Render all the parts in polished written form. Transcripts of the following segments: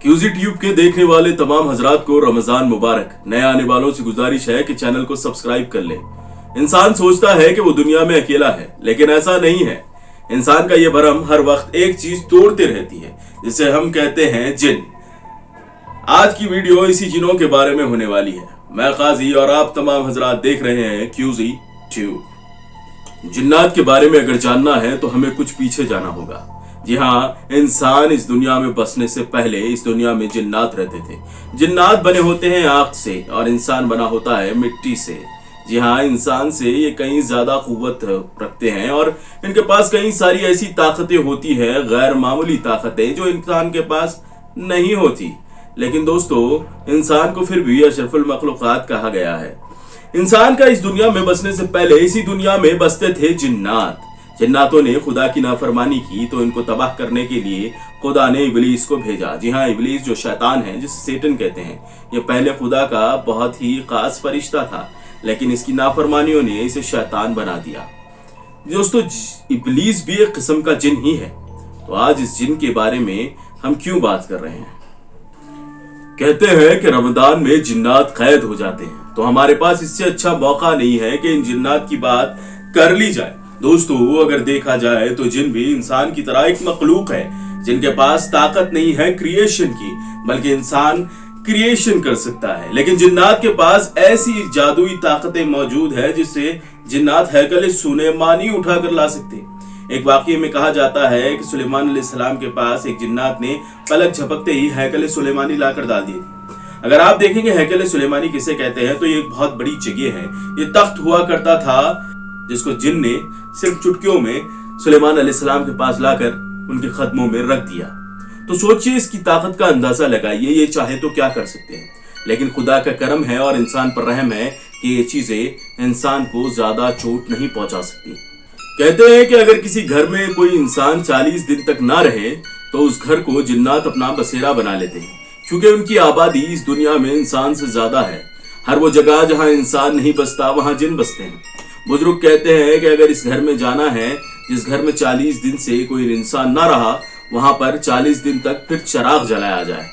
क्यूजी tube के देखने वाले तमाम हजरात को रमजान मुबारक। नए आने वालों से गुजारिश है कि चैनल को सब्सक्राइब कर ले। इंसान सोचता है कि वो दुनिया में अकेला है, लेकिन ऐसा नहीं है। इंसान का ये भरम हर वक्त एक चीज तोड़ते रहती है, जिसे हम कहते हैं जिन। आज की वीडियो इसी जिनों के बारे में होने वाली है। मैं काजी और आप तमाम हजरात देख रहे हैं क्यूजी ट्यूब। जिन्नात के बारे में अगर जानना है तो हमें कुछ पीछे जाना होगा। जी हाँ, इंसान इस दुनिया में बसने से पहले इस दुनिया में जिन्नात रहते थे। जिन्नात बने होते हैं आग से और इंसान बना होता है मिट्टी से। जी हाँ, इंसान से ये कहीं ज्यादा कुव्वत रखते हैं और इनके पास कई सारी ऐसी ताकतें होती है, गैर मामूली ताकतें जो इंसान के पास नहीं होती। लेकिन दोस्तों, इंसान को फिर भी अशरफुल मखलूकात कहा गया है। इंसान का इस दुनिया में बसने से पहले इसी दुनिया में बसते थे जिन्नात। जिन्नातों ने खुदा की नाफरमानी की तो इनको तबाह करने के लिए खुदा ने इबलीस को भेजा। जी हाँ, इबलीस जो शैतान है, जिसे सेटन कहते हैं, ये पहले खुदा का बहुत ही खास फरिश्ता था, लेकिन इसकी नाफरमानियों ने इसे शैतान बना दिया। दोस्तों, इबलीस भी एक किस्म का जिन ही है। तो आज इस जिन के बारे में हम क्यों बात कर रहे हैं? कहते हैं कि रमजान में जिन्नात कैद हो जाते हैं, तो हमारे पास इससे अच्छा मौका नहीं है कि इन जिन्नात की बात कर ली जाए। दोस्तों, अगर देखा जाए तो जिन भी इंसान की तरह एक मखलूक है, जिनके पास ताकत नहीं है क्रिएशन की, बल्कि इंसान क्रिएशन कर सकता है। लेकिन जिन्नात के पास ऐसी जादुई ताकतें मौजूद है जिससे जिन्नात हैकल सुलेमानी उठा कर ला सकते हैं। एक वाकये में कहा जाता है कि सुलेमान अलैहिस्सलाम के पास एक जिन्नात ने पलक झपकते ही हैकल सुलेमानी लाकर डाल दी थी। अगर आप देखेंगे हैकल सुलेमानी किसे कहते हैं, तो ये एक बहुत बड़ी जगह है। ये तख्त हुआ करता था जिसको जिन ने सिर्फ चुटकियों में सुलेमान अलैहिस्सलाम के पास लाकर उनके कदमों में रख दिया। तो सोचिए, इसकी ताकत का अंदाजा लगाइए। ये चाहे तो क्या कर सकते हैं, लेकिन खुदा का करम है और इंसान पर रहम है कि ये चीजें इंसान को ज्यादा चोट नहीं पहुंचा सकती। कहते हैं कि अगर किसी घर में कोई इंसान 40 दिन तक ना रहे तो उस घर को जिन्नात अपना बसेरा बना लेते हैं, क्योंकि उनकी आबादी इस दुनिया में इंसान से ज्यादा है। हर वो जगह जहां इंसान नहीं बसता वहां जिन बसते हैं। बुजुर्ग कहते हैं कि अगर इस घर में जाना है जिस घर में 40 दिन से कोई इंसान ना रहा, वहां पर 40 दिन तक फिर चिराग जलाया जाए,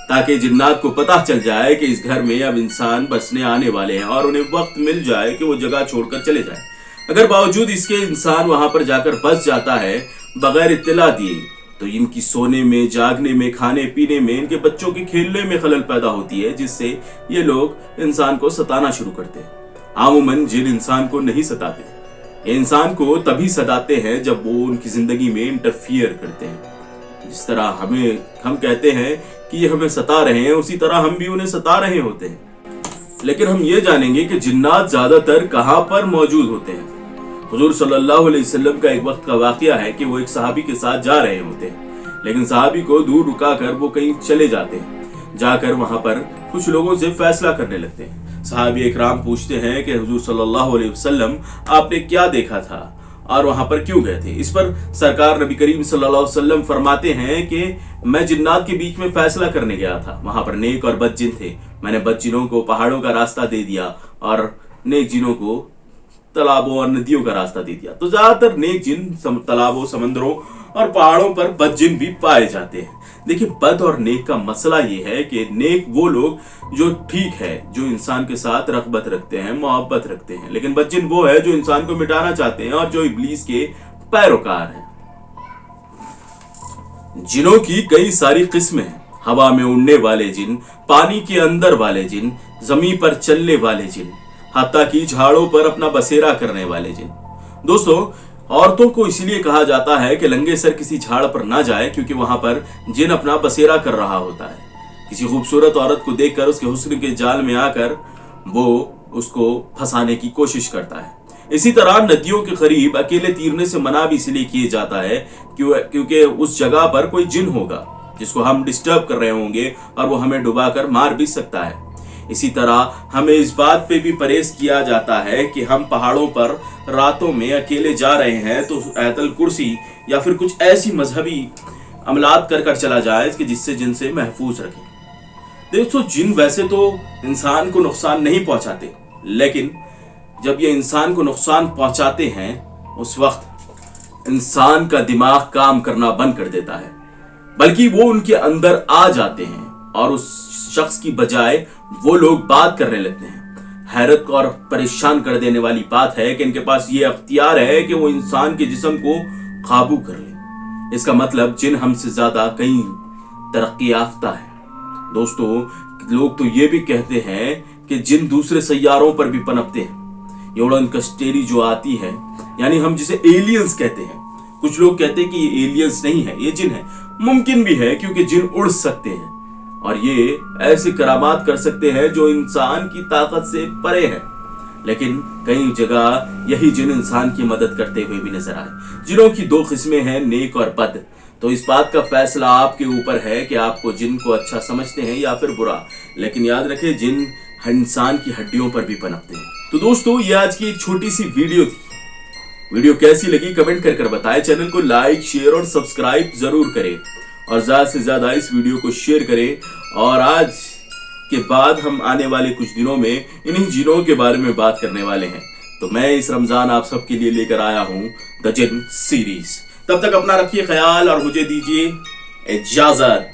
ताकि जिन्नात को पता चल जाए कि इस घर में अब इंसान बसने आने वाले हैं और उन्हें वक्त मिल जाए कि वो जगह छोड़कर चले जाए। अगर बावजूद इसके इंसान वहां पर जाकर बस जाता है बगैर इत्तला दिए, तो इनकी सोने में, जागने में, खाने पीने में, इनके बच्चों के खेलने में खलल पैदा होती है, जिससे ये लोग इंसान को सताना शुरू करते हैं। आमूमन जिन इंसान को नहीं सताते। ये इंसान को तभी सताते हैं जब वो उनकी जिंदगी में इंटरफियर करते हैं। जिस तरह हम कहते हैं कि ये हमें सता रहे हैं, उसी तरह हम भी उन्हें सता रहे होते हैं। लेकिन हम ये जानेंगे कि जिन्नात ज्यादातर कहां पर मौजूद होते हैं। हुजूर सल्लल्लाहु अलैहि वसल्लम का एक वक्त का वाकया है कि वो एक सहाबी के साथ जा रहे होते हैं, लेकिन सहाबी को दूर रुकाकर वो कहीं चले जाते हैं। जाकर वहां पर कुछ लोगों से फैसला करने लगते हैं। सहाबी इकराम पूछते हैं कि हुजूर सल्लल्लाहु अलैहि वसल्लम, आपने क्या देखा था और वहां पर क्यों गए थे? इस पर सरकार नबी करीम सल्लल्लाहु अलैहि वसल्लम फरमाते हैं कि मैं जिन्नात के बीच में फैसला करने गया था। वहां पर नेक और बद जिन थे। मैंने बद जिनों को पहाड़ों का रास्ता दे दिया और नेक जिनों को तालाबों और नदियों का रास्ता दे दिया। तो ज्यादातर नेक जिन तालाबों, समंदरों और पहाड़ों पर बद जिन भी पाए जाते हैं। देखिए, बद और नेक का मसला ये है कि नेक वो लोग जो ठीक है, जो इंसान के साथ रग़बत रखते हैं, मोहब्बत रखते हैं, लेकिन बद जिन वो है जो इंसान को मिटाना चाहते हैं और जो इब्लीस के पैरोकार हैं। जिनों की कई सारी किस्में हैं। हवा में उड़ने वाले जिन, पानी के अंदर वाले जिन, जमीन पर चलने वाले जिन, हत्ता की झाड़ों पर अपना बसेरा करने वाले जिन। दोस्तों, औरतों को इसलिए कहा जाता है कि नंगे सर किसी झाड़ पर ना जाए, क्योंकि वहां पर जिन अपना बसेरा कर रहा होता है। किसी खूबसूरत औरत को देखकर उसके हुस्न के जाल में आकर वो उसको फंसाने की कोशिश करता है। इसी तरह नदियों के करीब अकेले तीरने से मना भी इसलिए किया जाता है क्योंकि उस जगह पर कोई जिन होगा जिसको हम डिस्टर्ब कर रहे होंगे और वो हमें डुबाकर मार भी सकता है। इसी तरह हमें इस बात पे भी परहेज किया जाता है कि हम पहाड़ों पर रातों में अकेले जा रहे हैं तो आयतल कुर्सी या फिर कुछ ऐसी मजहबी अमलात कर चला जाए कि जिससे जिन से महफूज रखें। दोस्तों, जिन वैसे तो इंसान को नुकसान नहीं पहुंचाते, लेकिन जब ये इंसान को नुकसान पहुंचाते हैं उस वक्त इंसान का दिमाग काम करना बंद कर देता है, बल्कि वो उनके अंदर आ जाते हैं और उस शख्स की बजाय वो लोग बात करने लगते हैं। हैरत और परेशान कर देने वाली बात है कि इनके पास ये अख्तियार है कि वो इंसान के जिस्म को काबू कर ले। इसका मतलब जिन हमसे ज्यादा कहीं तरक्की याफ्ता है। दोस्तों, लोग तो ये भी कहते हैं कि जिन दूसरे सैयारों पर भी पनपते हैं। ये उड़न कश्तेरी जो आती है, यानी हम जिसे एलियंस कहते हैं, कुछ लोग कहते हैं कि ये एलियंस नहीं है, ये जिन है। मुमकिन भी है क्योंकि जिन उड़ सकते हैं और ये ऐसे करामात कर सकते हैं जो इंसान की ताकत से परे है। लेकिन कई जगह यही जिन इंसान की मदद करते हुए भी नजर आए। जिनों की दो किस्में हैं, नेक और बद। तो इस बात का फैसला आपके ऊपर है कि आपको जिन को अच्छा समझते हैं या फिर बुरा। लेकिन याद रखें, जिन इंसान की हड्डियों पर भी पनपते हैं। तो दोस्तों, ये आज की एक छोटी सी वीडियो थी। वीडियो कैसी लगी कमेंट कर बताएं। चैनल को लाइक, शेयर और सब्सक्राइब जरूर करें और ज्यादा से ज्यादा इस वीडियो को शेयर करें। और आज के बाद हम आने वाले कुछ दिनों में इन्हीं जिनों के बारे में बात करने वाले हैं। तो मैं इस रमजान आप सबके लिए लेकर आया हूं द जिन सीरीज। तब तक अपना रखिए ख्याल और मुझे दीजिए इजाजत।